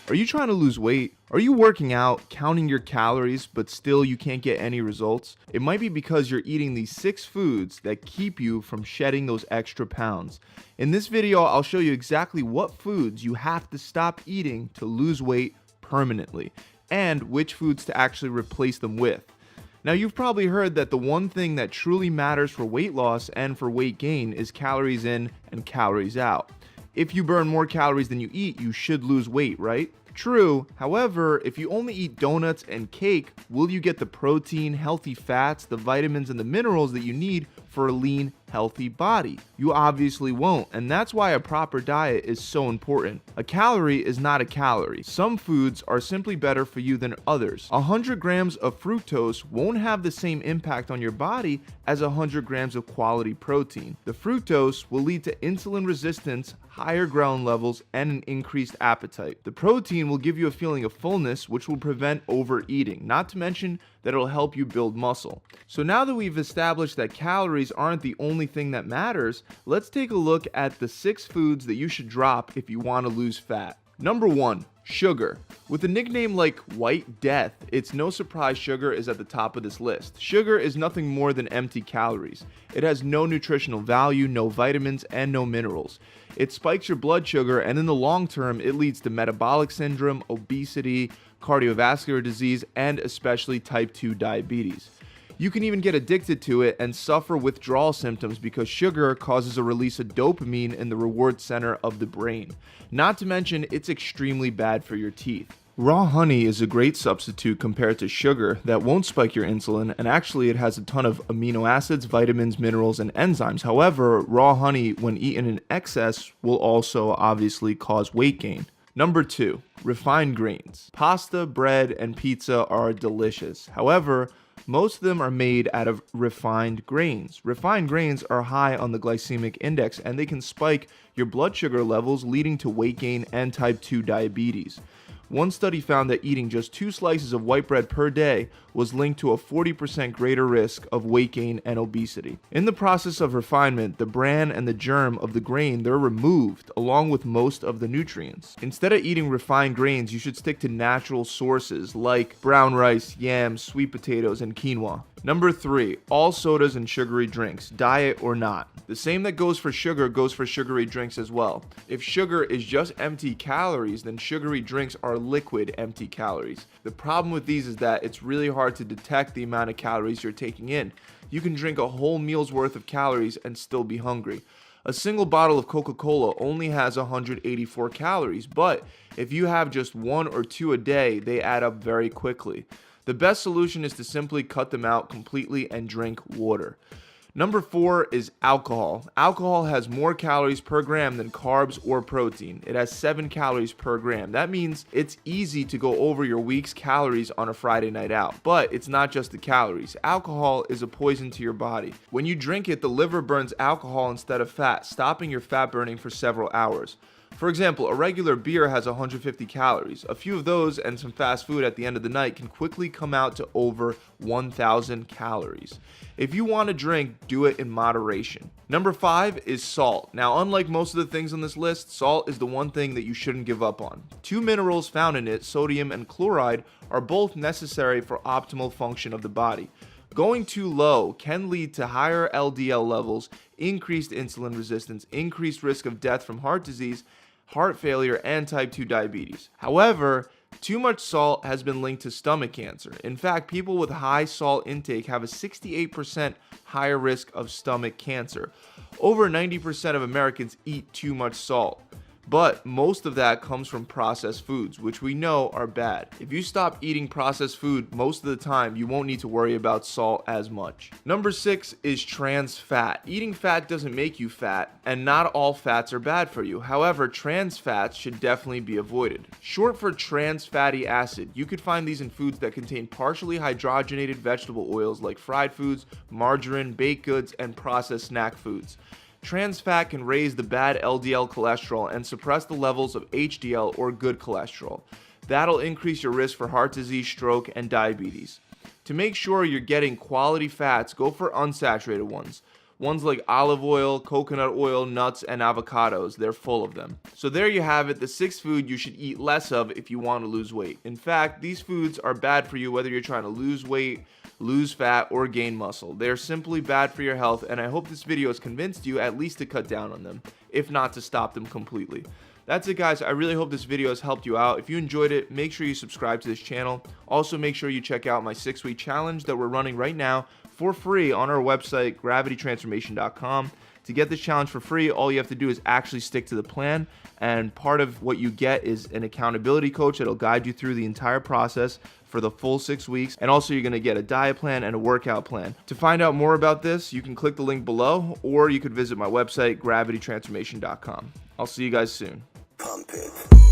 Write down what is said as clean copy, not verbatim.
Are you trying to lose weight? Are you working out, counting your calories, but still you can't get any results? It might be because you're eating these 6 foods that keep you from shedding those extra pounds. In this video, I'll show you exactly what foods you have to stop eating to lose weight permanently, and which foods to actually replace them with. Now, you've probably heard that the one thing that truly matters for weight loss and for weight gain is calories in and calories out. If you burn more calories than you eat, you should lose weight, right? True. However, if you only eat donuts and cake, will you get the protein, healthy fats, the vitamins, and the minerals that you need for a lean, healthy body? You obviously won't, and that's why a proper diet is so important. A calorie is not a calorie. Some foods are simply better for you than others. 100 grams of fructose won't have the same impact on your body as 100 grams of quality protein. The fructose will lead to insulin resistance, higher ghrelin levels, and an increased appetite. The protein will give you a feeling of fullness, which will prevent overeating, not to mention that it'll help you build muscle. So now that we've established that calories aren't the only thing that matters, let's take a look at the 6 foods that you should drop if you want to lose fat. Number 1, sugar. With a nickname like White Death, it's no surprise sugar is at the top of this list. Sugar is nothing more than empty calories. It has no nutritional value, no vitamins, and no minerals. It spikes your blood sugar, and in the long term, it leads to metabolic syndrome, obesity, cardiovascular disease, and especially type 2 diabetes. You can even get addicted to it and suffer withdrawal symptoms because sugar causes a release of dopamine in the reward center of the brain. Not to mention, it's extremely bad for your teeth. Raw honey is a great substitute compared to sugar that won't spike your insulin, and actually it has a ton of amino acids, vitamins, minerals, and enzymes. However, raw honey, when eaten in excess, will also obviously cause weight gain. Number 2, refined grains. Pasta, bread, and pizza are delicious. However, most of them are made out of refined grains. Refined grains are high on the glycemic index, and they can spike your blood sugar levels, leading to weight gain and type 2 diabetes. One study found that eating just 2 slices of white bread per day was linked to a 40% greater risk of weight gain and obesity. In the process of refinement, the bran and the germ of the grain, they're removed along with most of the nutrients. Instead of eating refined grains, you should stick to natural sources like brown rice, yams, sweet potatoes, and quinoa. Number 3, all sodas and sugary drinks, diet or not. The same that goes for sugar goes for sugary drinks as well. If sugar is just empty calories, then sugary drinks are liquid empty calories. The problem with these is that it's really hard to detect the amount of calories you're taking in. You can drink a whole meal's worth of calories and still be hungry. A single bottle of Coca-Cola only has 184 calories, but if you have just 1 or 2 a day, they add up very quickly. The best solution is to simply cut them out completely and drink water. Number 4 is alcohol. Alcohol has more calories per gram than carbs or protein. It has 7 calories per gram. That means it's easy to go over your week's calories on a Friday night out. But it's not just the calories. Alcohol is a poison to your body. When you drink it, the liver burns alcohol instead of fat, stopping your fat burning for several hours. For example, a regular beer has 150 calories. A few of those and some fast food at the end of the night can quickly come out to over 1,000 calories. If you want to drink, do it in moderation. Number 5 is salt. Now, unlike most of the things on this list, salt is the one thing that you shouldn't give up on. 2 minerals found in it, sodium and chloride, are both necessary for optimal function of the body. Going too low can lead to higher LDL levels, increased insulin resistance, increased risk of death from heart disease, heart failure, and type 2 diabetes. However, too much salt has been linked to stomach cancer. In fact, people with high salt intake have a 68% higher risk of stomach cancer. Over 90% of Americans eat too much salt. But most of that comes from processed foods, which we know are bad. If you stop eating processed food most of the time, you won't need to worry about salt as much. Number 6 is trans fat. Eating fat doesn't make you fat, and not all fats are bad for you. However, trans fats should definitely be avoided. Short for trans fatty acid, you could find these in foods that contain partially hydrogenated vegetable oils like fried foods, margarine, baked goods, and processed snack foods. Trans fat can raise the bad LDL cholesterol and suppress the levels of HDL or good cholesterol. That'll increase your risk for heart disease, stroke, and diabetes. To make sure you're getting quality fats, go for unsaturated ones. Ones like olive oil, coconut oil, nuts, and avocados. They're full of them. So there you have it, the 6 food you should eat less of if you want to lose weight. In fact, these foods are bad for you whether you're trying to lose weight, lose fat, or gain muscle. They're simply bad for your health, and I hope this video has convinced you at least to cut down on them, if not to stop them completely. That's it, guys. I really hope this video has helped you out. If you enjoyed it, make sure you subscribe to this channel. Also, make sure you check out my 6-week challenge that we're running right now for free on our website, gravitytransformation.com. To get this challenge for free, all you have to do is actually stick to the plan, and part of what you get is an accountability coach that'll guide you through the entire process for the full 6 weeks, and also you're going to get a diet plan and a workout plan. To find out more about this, you can click the link below, or you could visit my website, gravitytransformation.com. I'll see you guys soon. Pump it.